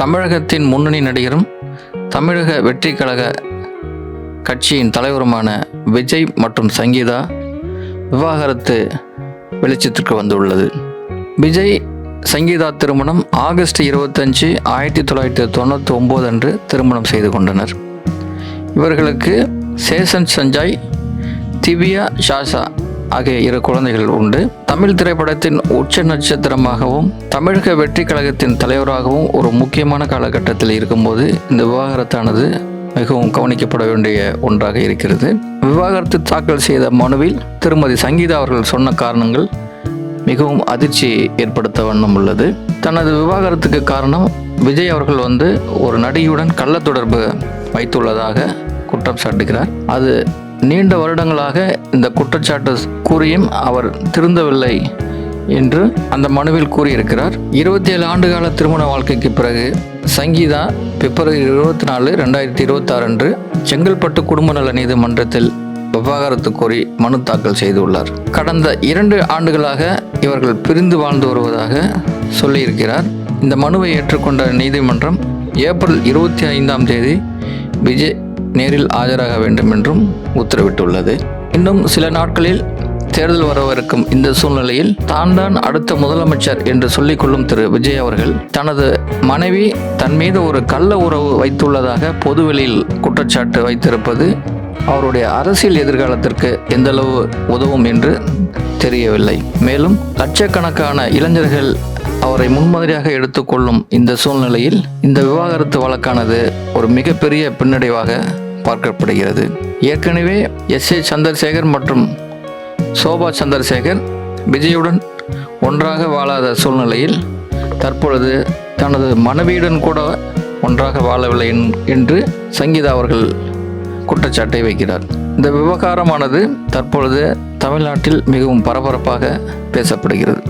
தமிழகத்தின் முன்னணி நடிகரும் தமிழக வெற்றி கழக கட்சியின் தலைவருமான விஜய் மற்றும் சங்கீதா விவாகரத்து வெளிச்சத்திற்கு வந்துள்ளது. விஜய் சங்கீதா திருமணம் ஆகஸ்ட் 25, 1999 அன்று திருமணம் செய்து கொண்டனர். இவர்களுக்கு சேஷன் சஞ்சய், திவ்யா ஷாஷா ஆகிய 2 குழந்தைகள் உண்டு. தமிழ் திரைப்படத்தின் உச்ச நட்சத்திரமாகவும் தமிழக வெற்றி கழகத்தின் தலைவராகவும் ஒரு முக்கியமான காலகட்டத்தில் இருக்கும்போது இந்த விவாகரத்தானது மிகவும் கவனிக்கப்பட வேண்டிய ஒன்றாக இருக்கிறது. விவாகரத்து தாக்கல் செய்த மனுவில் திருமதி சங்கீதா அவர்கள் சொன்ன காரணங்கள் மிகவும் அதிர்ச்சி ஏற்படுத்த வண்ணம் உள்ளது. தனது விவாகரத்துக்கு காரணம் விஜய் அவர்கள் ஒரு நடிகையுடன் கள்ள தொடர்பு வைத்துள்ளதாக குற்றம் சாட்டுகிறார். அது நீண்ட வருடங்களாக இந்த குற்றச்சாட்டு கூறியும் அவர் திருந்தவில்லை என்று அந்த மனுவில் கூறியிருக்கிறார். 27 ஆண்டுகால திருமண வாழ்க்கைக்கு பிறகு சங்கீதா பிப்ரவரி 24, 2026 அன்று செங்கல்பட்டு குடும்ப நல நீதிமன்றத்தில் விவாகரத்து கோரி மனு தாக்கல் செய்துள்ளார். கடந்த 2 ஆண்டுகளாக இவர்கள் பிரிந்து வாழ்ந்து வருவதாக சொல்லியிருக்கிறார். இந்த மனுவை ஏற்றுக்கொண்ட நீதிமன்றம் ஏப்ரல் 25ஆம் தேதி விஜய் நேரில் ஆஜராக வேண்டும் என்றும் உத்தரவிட்டுள்ளது. இன்னும் சில நாட்களில் தேர்தல் வரவிருக்கும் இந்த சூழ்நிலையில் தான் அடுத்த முதலமைச்சர் என்று சொல்லிக்கொள்ளும் திரு விஜய் அவர்கள் தனது மனைவி தன் மீது ஒரு கள்ள உறவு வைத்துள்ளதாக பொதுவெளியில் குற்றச்சாட்டு வைத்திருப்பது அவருடைய அரசியல் எதிர்காலத்திற்கு எந்தளவு உதவும் என்று தெரியவில்லை. மேலும் லட்சக்கணக்கான இளைஞர்கள் அவரை முன்மாதிரியாக எடுத்துக்கொள்ளும் இந்த சூழ்நிலையில் இந்த விவாகரத்து வழக்கானது ஒரு மிகப்பெரிய பின்னடைவாக பார்க்கப்படுகிறது. ஏற்கனவே எஸ். ஏ. சந்திரசேகர் மற்றும் சோபா சந்திரசேகர் விஜயுடன் ஒன்றாக வாழாத சூழ்நிலையில் தற்பொழுது தனது மனைவியுடன் கூட ஒன்றாக வாழவில்லை என்று சங்கீதா அவர்கள் குற்றச்சாட்டை வைக்கிறார். இந்த விவகாரமானது தற்பொழுது தமிழ்நாட்டில் மிகவும் பரபரப்பாக பேசப்படுகிறது.